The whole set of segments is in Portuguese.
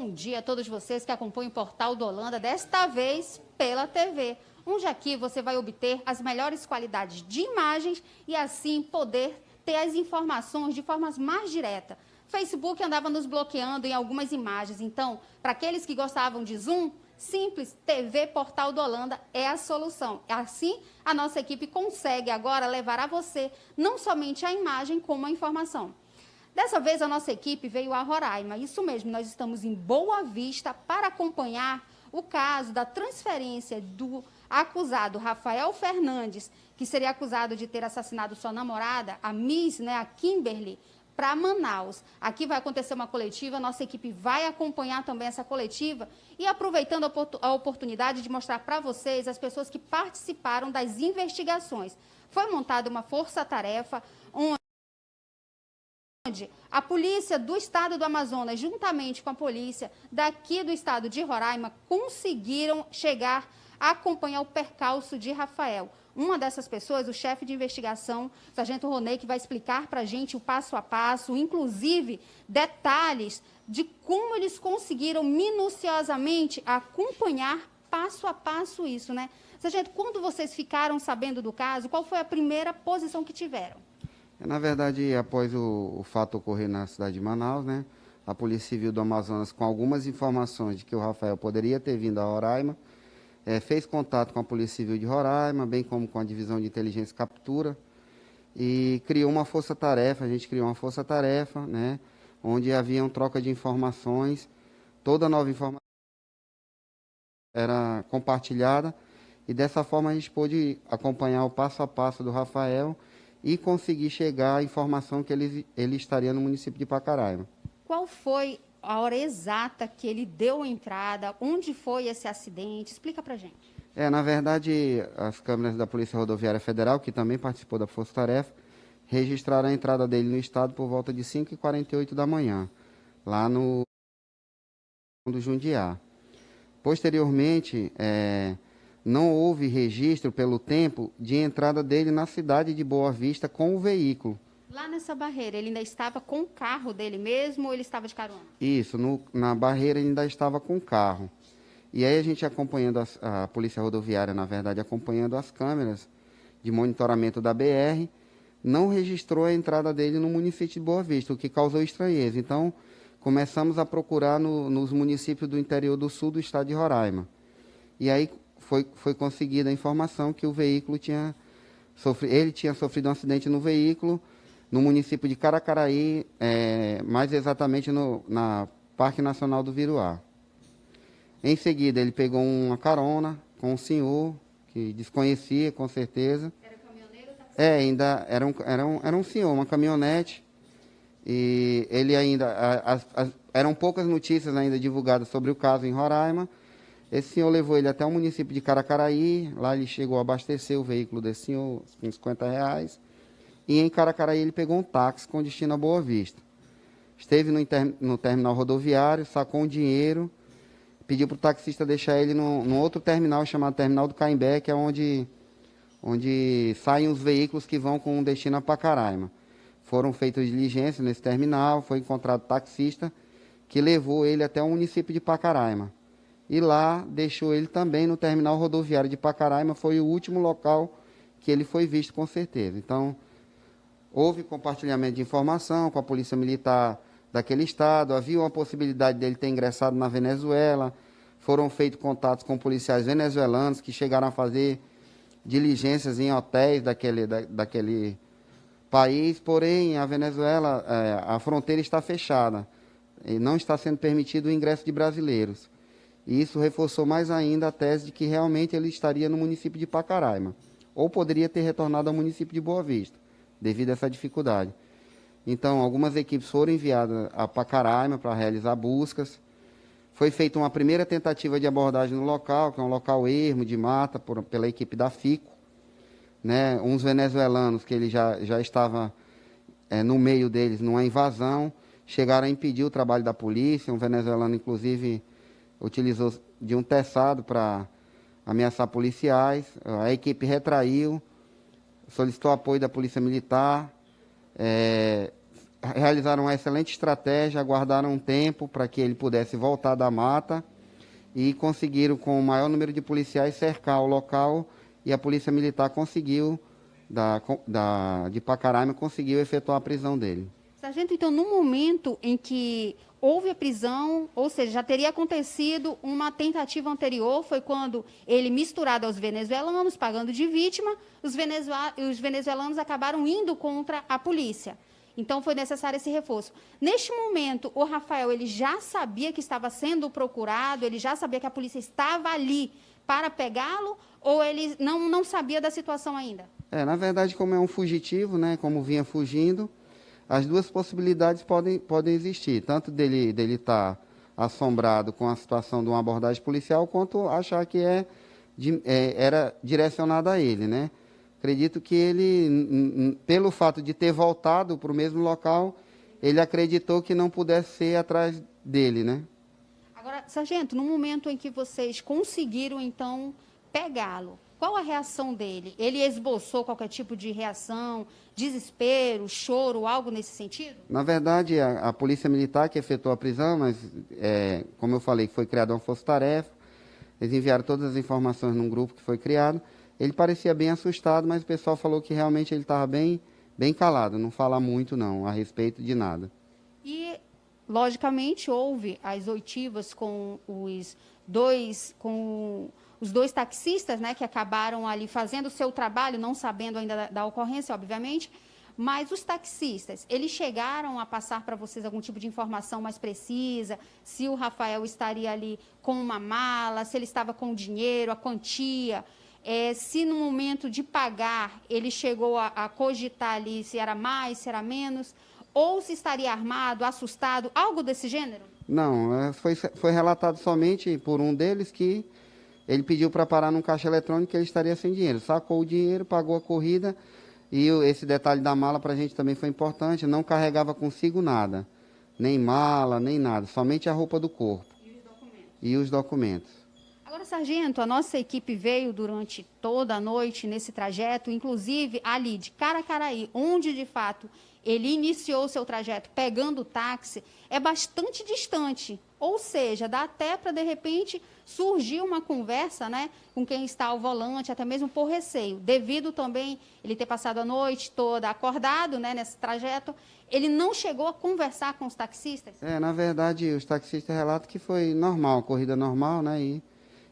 bom dia a todos vocês que acompanham o Portal do Holanda, desta vez pela TV, onde aqui você vai obter as melhores qualidades de imagens e assim poder ter as informações de forma mais direta. Facebook andava nos bloqueando em algumas imagens, então, para aqueles que gostavam de zoom, simples, TV Portal do Holanda é a solução. Assim, a nossa equipe consegue agora levar a você não somente a imagem, como a informação. Dessa vez, a nossa equipe veio a Roraima. Isso mesmo, nós estamos em Boa Vista para acompanhar o caso da transferência do acusado Rafael Fernandes, que seria acusado de ter assassinado sua namorada, a Miss, a Kimberly, para Manaus. Aqui vai acontecer uma coletiva, nossa equipe vai acompanhar também essa coletiva e aproveitando a oportunidade de mostrar para vocês as pessoas que participaram das investigações. Foi montada uma força-tarefa onde a polícia do estado do Amazonas, juntamente com a polícia daqui do estado de Roraima, conseguiram chegar a acompanhar o percalço de Rafael. Uma dessas pessoas, o chefe de investigação, o sargento Ronei, que vai explicar para a gente o passo a passo, inclusive detalhes de como eles conseguiram minuciosamente acompanhar passo a passo isso, né? Sargento, quando vocês ficaram sabendo do caso, qual foi a primeira posição que tiveram? Na verdade, após o fato ocorrer na cidade de Manaus, a Polícia Civil do Amazonas, com algumas informações de que o Rafael poderia ter vindo a Roraima, fez contato com a Polícia Civil de Roraima, bem como com a Divisão de Inteligência e Captura, e criou uma força-tarefa, a gente criou uma força-tarefa, onde havia uma troca de informações, toda nova informação era compartilhada, e dessa forma a gente pôde acompanhar o passo a passo do Rafael e conseguir chegar à informação que ele estaria no município de Pacaraima. Qual foi a hora exata que ele deu a entrada? Onde foi esse acidente? Explica pra gente. Na verdade, as câmeras da Polícia Rodoviária Federal, que também participou da Força Tarefa, registraram a entrada dele no estado por volta de 5h48 da manhã, lá no Jundiá. Posteriormente, não houve registro pelo tempo de entrada dele na cidade de Boa Vista com o veículo. Lá nessa barreira, ele ainda estava com o carro dele mesmo ou ele estava de carona? Isso, na barreira ele ainda estava com o carro. E aí a gente acompanhando a Polícia Rodoviária, na verdade, acompanhando as câmeras de monitoramento da BR, não registrou a entrada dele no município de Boa Vista, o que causou estranheza. Então, começamos a procurar nos municípios do interior do sul do estado de Roraima. E aí foi conseguida a informação que o veículo tinha sofrido um acidente no veículo, no município de Caracaraí, mais exatamente na Parque Nacional do Viruá. Em seguida, ele pegou uma carona com um senhor que desconhecia, com certeza. Era caminhoneiro? Ainda era um senhor, uma caminhonete. E ele ainda... eram poucas notícias ainda divulgadas sobre o caso em Roraima. Esse senhor levou ele até o município de Caracaraí. Lá ele chegou a abastecer o veículo desse senhor com R$50. E em Caracaraí ele pegou um táxi com destino a Boa Vista. Esteve no terminal rodoviário, sacou um dinheiro, pediu para o taxista deixar ele num outro terminal chamado Terminal do Caimbé, que é onde saem os veículos que vão com destino a Pacaraima. Foram feitas diligências nesse terminal, foi encontrado taxista que levou ele até o município de Pacaraima. E lá deixou ele também no terminal rodoviário de Pacaraima, foi o último local que ele foi visto com certeza. Então, houve compartilhamento de informação com a Polícia Militar daquele estado, havia uma possibilidade dele ter ingressado na Venezuela, foram feitos contatos com policiais venezuelanos que chegaram a fazer diligências em hotéis daquele país, porém a Venezuela, a fronteira está fechada e não está sendo permitido o ingresso de brasileiros. E isso reforçou mais ainda a tese de que realmente ele estaria no município de Pacaraima, ou poderia ter retornado ao município de Boa Vista, devido a essa dificuldade. Então, algumas equipes foram enviadas a Pacaraima para realizar buscas. Foi feita uma primeira tentativa de abordagem no local, que é um local ermo de mata, pela equipe da FICO. Uns venezuelanos que ele já estava no meio deles, numa invasão, chegaram a impedir o trabalho da polícia. Um venezuelano, inclusive, utilizou de um teçado para ameaçar policiais. A equipe retraiu, solicitou apoio da Polícia Militar. realizaram uma excelente estratégia, aguardaram um tempo para que ele pudesse voltar da mata e conseguiram, com o maior número de policiais, cercar o local, e a Polícia Militar conseguiu, de Pacaraima, conseguiu efetuar a prisão dele. Sargento, então, no momento em que houve a prisão, ou seja, já teria acontecido uma tentativa anterior, foi quando ele, misturado aos venezuelanos, pagando de vítima, os venezuelanos acabaram indo contra a polícia. Então, foi necessário esse reforço. Neste momento, o Rafael, ele já sabia que estava sendo procurado, ele já sabia que a polícia estava ali para pegá-lo, ou ele não sabia da situação ainda? Na verdade, como é um fugitivo, né, como vinha fugindo, as duas possibilidades podem existir, tanto dele estar assombrado com a situação de uma abordagem policial, quanto achar que era direcionada a ele, né? Acredito que ele, pelo fato de ter voltado para o mesmo local, ele acreditou que não pudesse ser atrás dele, né? Agora, sargento, no momento em que vocês conseguiram, então, pegá-lo, qual a reação dele? Ele esboçou qualquer tipo de reação, desespero, choro, algo nesse sentido? Na verdade, a Polícia Militar que efetuou a prisão, mas, como eu falei, foi criada uma força-tarefa, eles enviaram todas as informações num grupo que foi criado. Ele parecia bem assustado, mas o pessoal falou que realmente ele estava bem calado, não fala muito não, a respeito de nada. E, logicamente, houve as oitivas com os dois taxistas, né, que acabaram ali fazendo o seu trabalho, não sabendo ainda da ocorrência, obviamente, mas os taxistas, eles chegaram a passar para vocês algum tipo de informação mais precisa, se o Rafael estaria ali com uma mala, se ele estava com dinheiro, a quantia, se no momento de pagar ele chegou a cogitar ali se era mais, se era menos, ou se estaria armado, assustado, algo desse gênero? Não, foi relatado somente por um deles que ele pediu para parar num caixa eletrônico que ele estaria sem dinheiro. Sacou o dinheiro, pagou a corrida, e esse detalhe da mala para a gente também foi importante, não carregava consigo nada, nem mala, nem nada, somente a roupa do corpo. E os documentos. Agora, sargento, a nossa equipe veio durante toda a noite nesse trajeto, inclusive ali de Caracaraí, onde de fato ele iniciou o seu trajeto pegando o táxi, é bastante distante. Ou seja, dá até para, de repente, surgir uma conversa, né, com quem está ao volante, até mesmo por receio. Devido também ele ter passado a noite toda acordado, né, nesse trajeto, ele não chegou a conversar com os taxistas? Na verdade, os taxistas relatam que foi normal, corrida normal, né, e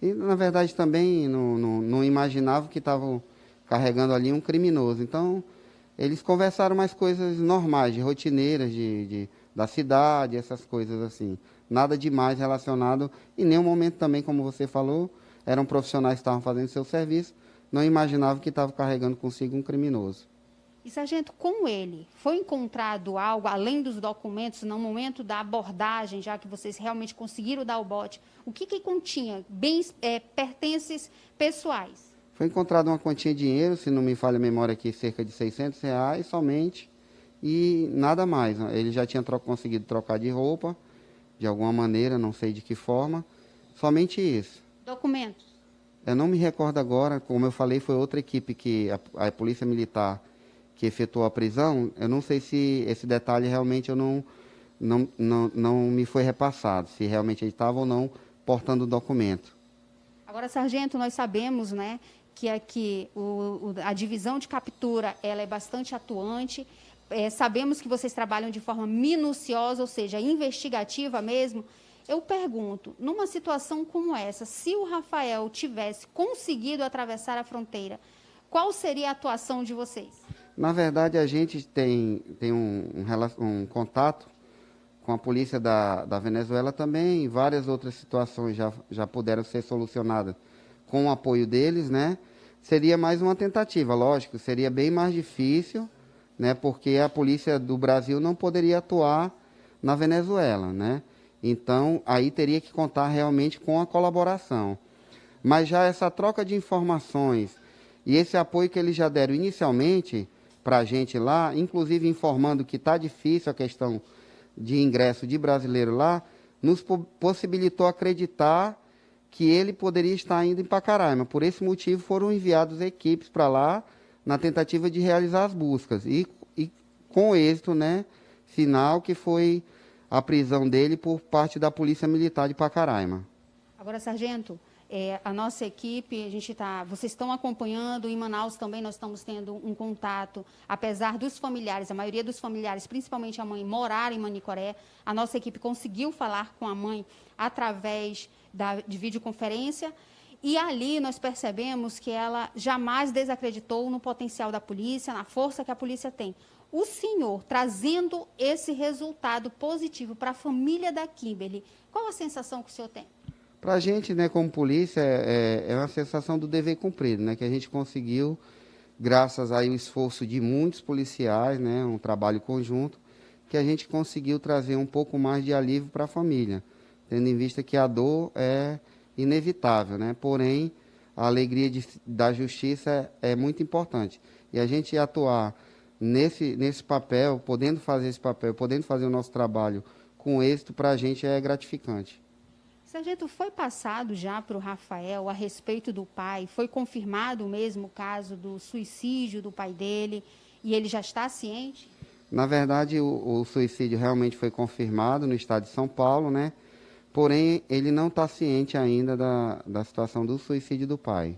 na verdade, também não imaginavam que estavam carregando ali um criminoso. Então, eles conversaram mais coisas normais, de rotineiras, da cidade, essas coisas assim. Nada demais relacionado. Em nenhum momento também, como você falou, eram profissionais que estavam fazendo seu serviço, não imaginavam que estavam carregando consigo um criminoso. E, sargento, com ele, foi encontrado algo, além dos documentos, no momento da abordagem, já que vocês realmente conseguiram dar o bote, o que continha? Bens, pertences pessoais? Foi encontrado uma quantia de dinheiro, se não me falha a memória aqui, cerca de R$ 600 somente, e nada mais. Ele já tinha conseguido trocar de roupa, de alguma maneira, não sei de que forma, somente isso. Documentos? Eu não me recordo agora, como eu falei, foi outra equipe que a Polícia Militar que efetuou a prisão, eu não sei se esse detalhe realmente eu não me foi repassado, se realmente ele estava ou não portando o documento. Agora, sargento, nós sabemos, né, que aqui a divisão de captura ela é bastante atuante, sabemos que vocês trabalham de forma minuciosa, ou seja, investigativa mesmo. Eu pergunto, numa situação como essa, se o Rafael tivesse conseguido atravessar a fronteira, qual seria a atuação de vocês? Na verdade, a gente tem um contato com a polícia da Venezuela também, e várias outras situações já puderam ser solucionadas com o apoio deles, né? Seria mais uma tentativa, lógico, seria bem mais difícil, né? Porque a polícia do Brasil não poderia atuar na Venezuela, né? Então, aí teria que contar realmente com a colaboração. Mas já essa troca de informações e esse apoio que eles já deram inicialmente para a gente lá, inclusive informando que está difícil a questão de ingresso de brasileiro lá, nos possibilitou acreditar que ele poderia estar indo em Pacaraima. Por esse motivo foram enviadas equipes para lá na tentativa de realizar as buscas. E com êxito, né, final, que foi a prisão dele por parte da Polícia Militar de Pacaraima. Agora, sargento, a nossa equipe, vocês estão acompanhando, em Manaus também nós estamos tendo um contato, apesar dos familiares, a maioria dos familiares, principalmente a mãe, morar em Manicoré, a nossa equipe conseguiu falar com a mãe através de videoconferência, e ali nós percebemos que ela jamais desacreditou no potencial da polícia, na força que a polícia tem. O senhor, trazendo esse resultado positivo para a família da Kimberly, qual a sensação que o senhor tem? Para a gente, né, como polícia, é uma sensação do dever cumprido, né, que a gente conseguiu, graças aí ao esforço de muitos policiais, né, um trabalho conjunto, que a gente conseguiu trazer um pouco mais de alívio para a família, tendo em vista que a dor é inevitável, né, porém, a alegria da justiça é muito importante. E a gente atuar nesse papel, podendo fazer esse papel, podendo fazer o nosso trabalho com êxito, para a gente é gratificante. Sargento, foi passado já para o Rafael a respeito do pai? Foi confirmado mesmo o caso do suicídio do pai dele e ele já está ciente? Na verdade, o suicídio realmente foi confirmado no estado de São Paulo, né? Porém, ele não está ciente ainda da situação do suicídio do pai.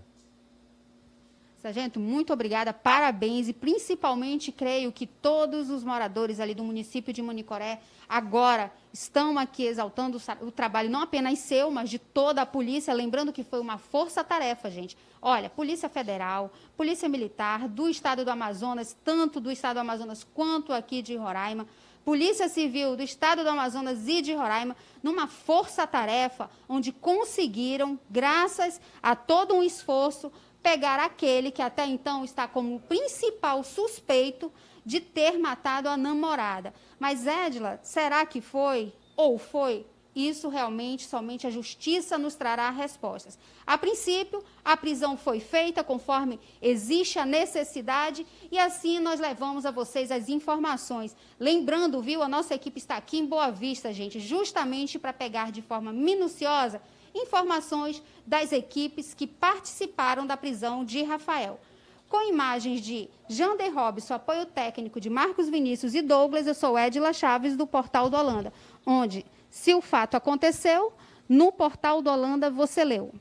Sargento, muito obrigada, parabéns, e principalmente creio que todos os moradores ali do município de Manicoré agora estão aqui exaltando o trabalho não apenas seu, mas de toda a polícia, lembrando que foi uma força-tarefa, gente. Olha, Polícia Federal, Polícia Militar do Estado do Amazonas, tanto do Estado do Amazonas quanto aqui de Roraima, Polícia Civil do Estado do Amazonas e de Roraima, numa força-tarefa onde conseguiram, graças a todo um esforço, pegar aquele que até então está como principal suspeito de ter matado a namorada. Mas, Edila, será que foi ou foi? Isso realmente somente a justiça nos trará respostas. A princípio, a prisão foi feita conforme existe a necessidade e assim nós levamos a vocês as informações. Lembrando, viu, a nossa equipe está aqui em Boa Vista, gente, justamente para pegar de forma minuciosa informações das equipes que participaram da prisão de Rafael. Com imagens de Jander Robson, apoio técnico de Marcos Vinícius e Douglas, eu sou Edila Chaves, do Portal do Holanda, onde, se o fato aconteceu, no Portal do Holanda você leu.